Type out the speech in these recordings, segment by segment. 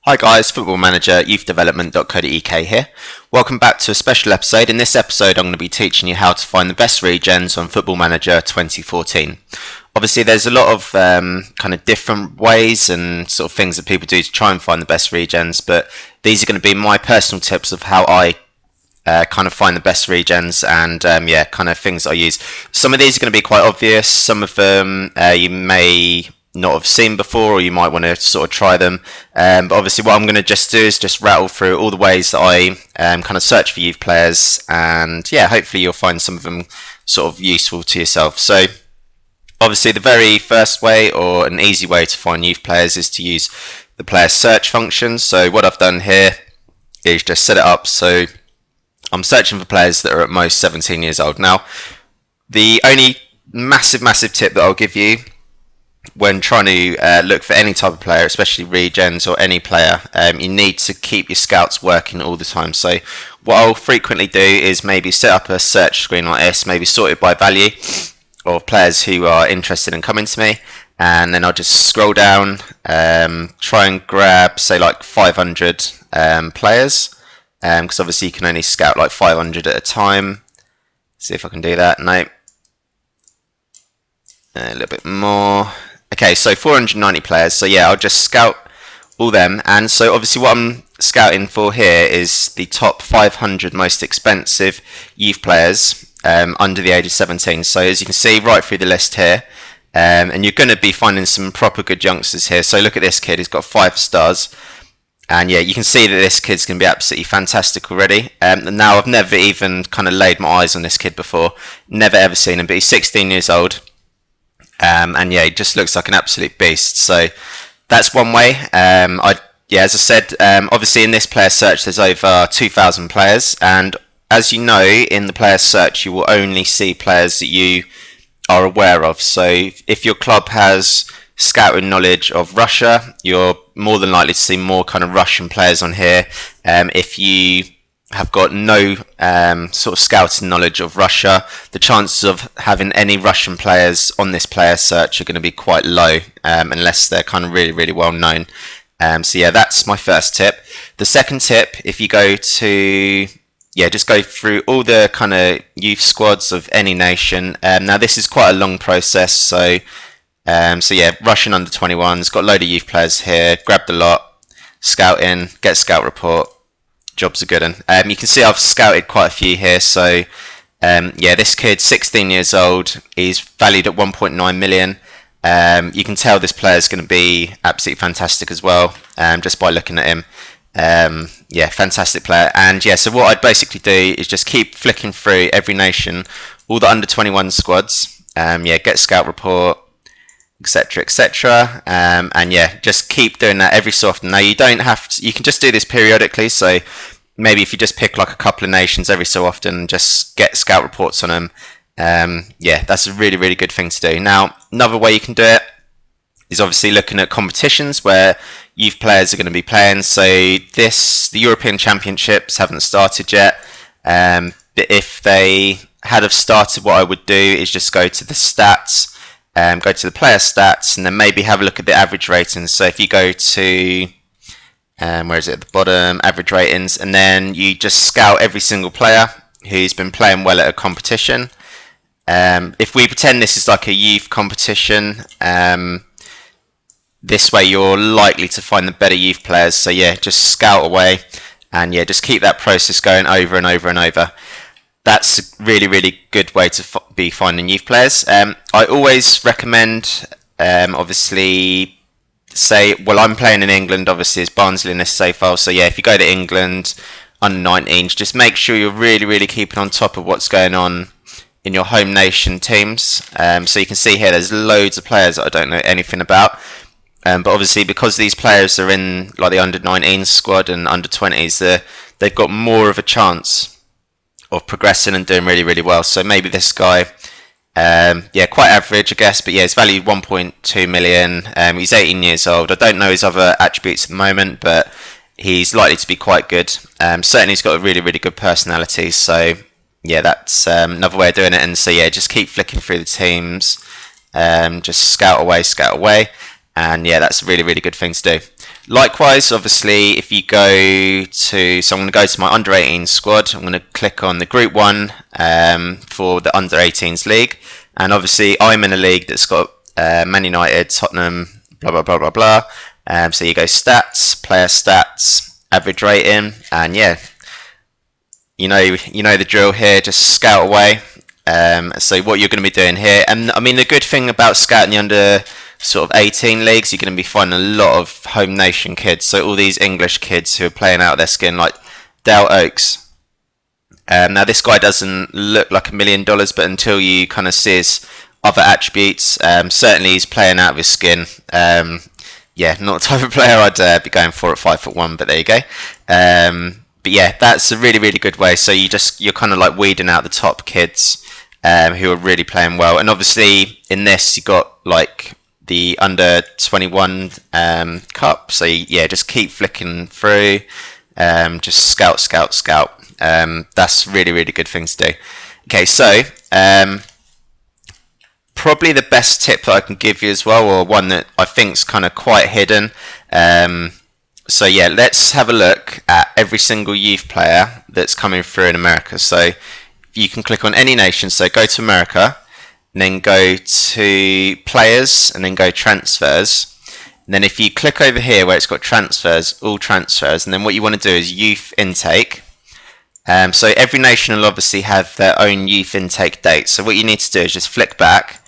Hi guys, Football-ManagerYouthDevelopment.co.uk here. Welcome back to a special episode. In this episode I'm going to be teaching you how to find the best regens on Football Manager 2014. Obviously there's a lot of kind of different ways and sort of things that people do to try and find the best regens, but these are going to be my personal tips of how I kind of find the best regens and kind of things I use. Some of these are going to be quite obvious, some of them you may not have seen before, or you might want to sort of try them, but obviously what I'm going to just do is just rattle through all the ways that I kind of search for youth players, and yeah, hopefully you'll find some of them sort of useful to yourself. So obviously the very first way, or an easy way to find youth players, is to use the player search function. So what I've done here is just set it up so I'm searching for players that are at most 17 years old. Now the only massive tip that I'll give you when trying to look for any type of player, especially regens or any player, you need to keep your scouts working all the time. So what I'll frequently do is maybe set up a search screen like this, maybe sorted by value of players who are interested in coming to me, and then I'll just scroll down, try and grab say like 500 players, because obviously you can only scout like 500 at a time. See if I can do that. Nope. A little bit more. Okay, so 490 players. So yeah, I'll just scout all them. And so obviously what I'm scouting for here is the top 500 most expensive youth players under the age of 17. So as you can see right through the list here, and you're going to be finding some proper good youngsters here. So look at this kid, he's got 5 stars. And yeah, you can see that this kid's going to be absolutely fantastic already. And now I've never even kind of laid my eyes on this kid before. Never ever seen him, but he's 16 years old. And yeah, he just looks like an absolute beast. So that's one way. As I said, obviously in this player search there's over 2,000 players, and as you know, in the player search you will only see players that you are aware of. So if your club has scouting knowledge of Russia, you're more than likely to see more kind of Russian players on here. If you have got no sort of scouting knowledge of Russia, the chances of having any Russian players on this player search are going to be quite low, unless they're kind of really well known. So yeah, that's my first tip. The second tip, if you go to just go through all the kind of youth squads of any nation. Now this is quite a long process, so yeah, Russian under 21s, got a load of youth players here, grab the lot, scout in, get scout report. Job's a good one. You can see I've scouted quite a few here. So yeah, this kid, 16 years old, he's valued at 1.9 million. You can tell this player is going to be absolutely fantastic as well, just by looking at him. Yeah, fantastic player. And yeah, so what I'd basically do is just keep flicking through every nation, all the under 21 squads. Get scout report, etc. And yeah, just keep doing that every so often. Now you don't have to, you can just do this periodically. So maybe if you just pick like a couple of nations every so often, just get scout reports on them. Yeah, that's a really good thing to do. Now another way you can do it is obviously looking at competitions where youth players are going to be playing. So the European Championships haven't started yet, but if they had have started, what I would do is just go to the stats, go to the player stats, and then maybe have a look at the average ratings. So if you go to where is it at the bottom, average ratings, and then you just scout every single player who's been playing well at a competition. If we pretend this is like a youth competition, this way you're likely to find the better youth players. So yeah, just scout away, and yeah, just keep that process going over and over. That's a really good way to be finding youth players. I always recommend, obviously, say, well, I'm playing in England, obviously it's Barnsley in this save file. So yeah, if you go to England under 19s, just make sure you're really keeping on top of what's going on in your home nation teams. So you can see here there's loads of players that I don't know anything about. But obviously because these players are in like the under 19s squad and under 20s, they've got more of a chance of progressing and doing really well. So maybe this guy, quite average I guess, but yeah, he's valued 1.2 million. He's 18 years old. I don't know his other attributes at the moment, but he's likely to be quite good. Certainly he's got a really good personality. So yeah, that's another way of doing it. And so yeah, just keep flicking through the teams, just scout away, and yeah, that's a really good thing to do. Likewise, obviously, if you go to, so I'm going to go to my under 18 squad. I'm going to click on the Group 1 for the under 18s league. And obviously, I'm in a league that's got Man United, Tottenham, blah, blah, blah, blah, blah. So you go stats, player stats, average rating, and yeah, you know the drill here, just scout away. So what you're going to be doing here, and I mean the good thing about scouting the under sort of 18 leagues, you're going to be finding a lot of home nation kids. So all these English kids who are playing out their skin, like Dale Oakes. Now this guy doesn't look like $1 million, but until you kind of see his other attributes, certainly he's playing out of his skin. Yeah, not the type of player I'd be going for at 5'1", but there you go. But yeah, that's a really, really good way. So you're kind of like weeding out the top kids who are really playing well. And obviously in this you got like the under 21 cup. So yeah, just keep flicking through. Just scout. That's really, really good thing to do. Okay, so probably the best tip that I can give you as well, or one that I think is kind of quite hidden. So yeah, let's have a look at every single youth player that's coming through in America. So you can click on any nation. So go to America, and then go to players, and then go transfers. And then if you click over here where it's got transfers, all transfers, and then what you want to do is youth intake. So every nation will obviously have their own youth intake date. So what you need to do is just flick back.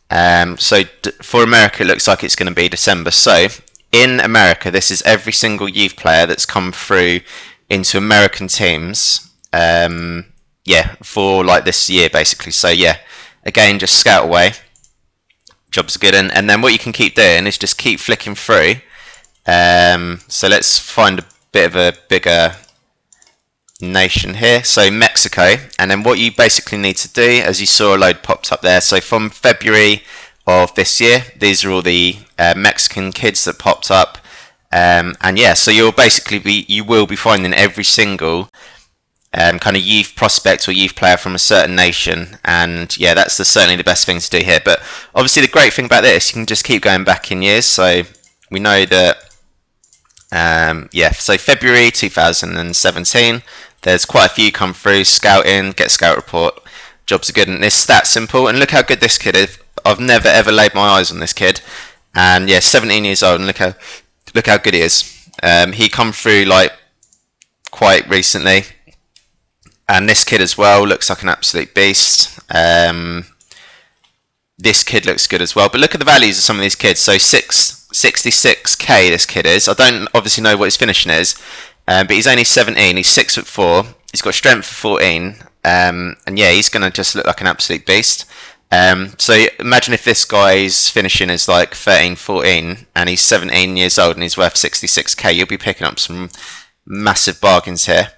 So for America, it looks like it's going to be December. So in America, this is every single youth player that's come through into American teams. Yeah, for like this year basically. So yeah, again, just scout away. Job's good. And then what you can keep doing is just keep flicking through. So let's find a bit of a bigger nation here, so Mexico, and then what you basically need to do, as you saw a load popped up there, so from February of this year, these are all the Mexican kids that popped up, and yeah, so you will be finding every single kind of youth prospect or youth player from a certain nation, and yeah, that's certainly the best thing to do here. But obviously the great thing about this, you can just keep going back in years. So we know that yeah, so February 2017, there's quite a few come through, scouting, get scout report, jobs are good, and it's that simple. And look how good this kid is. I've never ever laid my eyes on this kid, and yeah, 17 years old, and look how good he is. He come through like quite recently, and this kid as well looks like an absolute beast. This kid looks good as well, but look at the values of some of these kids. So 66k this kid is. I don't obviously know what his finishing is, but he's only 17, he's 6'4", he's got strength of 14, and yeah, he's going to just look like an absolute beast. So imagine if this guy's finishing is like 13, 14, and he's 17 years old and he's worth 66k, you'll be picking up some massive bargains here.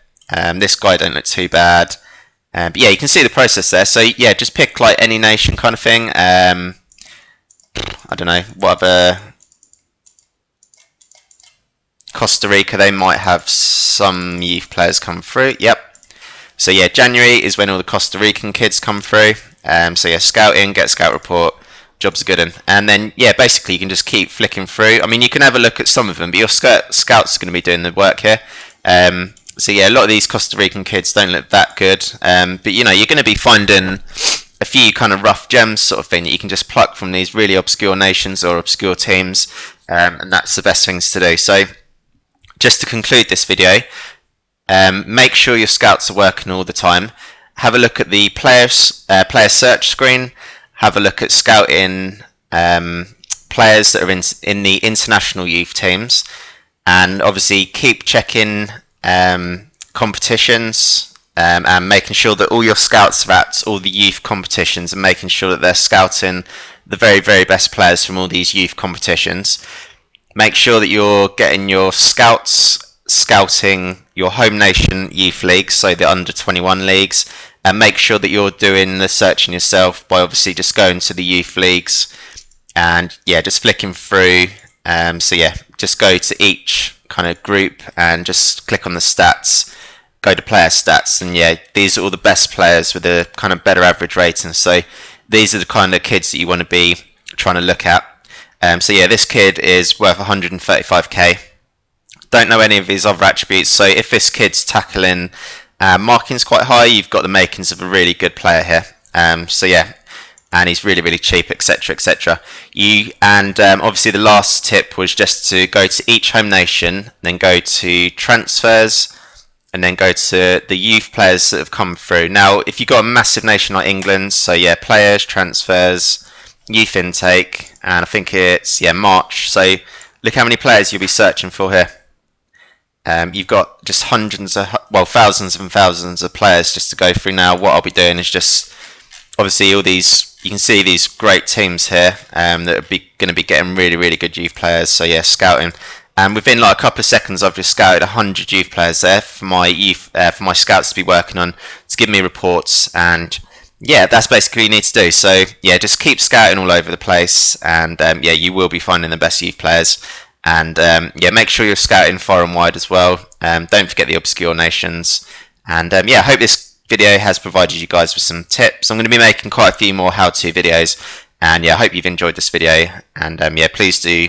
This guy don't look too bad. But yeah, you can see the process there. So yeah, just pick like any nation kind of thing. I don't know, what other... Costa Rica, they might have some youth players come through. Yep. So yeah, January is when all the Costa Rican kids come through. So yeah, scout in, get scout report, job's a good one. And then yeah, basically you can just keep flicking through. I mean, you can have a look at some of them, but your scouts are going to be doing the work here. So yeah, a lot of these Costa Rican kids don't look that good, but you know, you're going to be finding a few kind of rough gems sort of thing that you can just pluck from these really obscure nations or obscure teams, and that's the best things to do. So just to conclude this video, make sure your scouts are working all the time. Have a look at the player search screen. Have a look at scouting players that are in the international youth teams, and obviously keep checking competitions and making sure that all your scouts are at all the youth competitions, and making sure that they're scouting the very, very best players from all these youth competitions. Make sure that you're getting your scouts scouting your home nation youth leagues, so the under 21 leagues, and make sure that you're doing the searching yourself by obviously just going to the youth leagues and yeah, just flicking through. So yeah, just go to each kind of group and just click on the stats, go to player stats, and yeah, these are all the best players with a kind of better average rating. So these are the kind of kids that you want to be trying to look at. So yeah, this kid is worth 135k. Don't know any of his other attributes, so if this kid's tackling marking's quite high, you've got the makings of a really good player here. So yeah, and he's really, really cheap, etc., etc. Obviously the last tip was just to go to each home nation, then go to transfers, and then go to the youth players that have come through. Now, if you've got a massive nation like England, so yeah, players, transfers, youth intake, and I think it's March. So look how many players you'll be searching for here. You've got just thousands and thousands of players just to go through. Now, what I'll be doing is just obviously all these. You can see these great teams here that are going to be getting really, really good youth players. So yeah, scouting. And within like a couple of seconds, I've just scouted 100 youth players there for my scouts to be working on to give me reports. And yeah, that's basically what you need to do. So yeah, just keep scouting all over the place, and yeah, you will be finding the best youth players. And yeah, make sure you're scouting far and wide as well. Don't forget the obscure nations. And yeah, I hope this video has provided you guys with some tips. I'm going to be making quite a few more how-to videos, and yeah, I hope you've enjoyed this video. And yeah, please do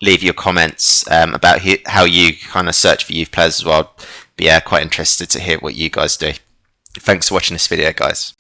leave your comments about how you kind of search for youth players as well. But yeah, quite interested to hear what you guys do. Thanks for watching this video, guys.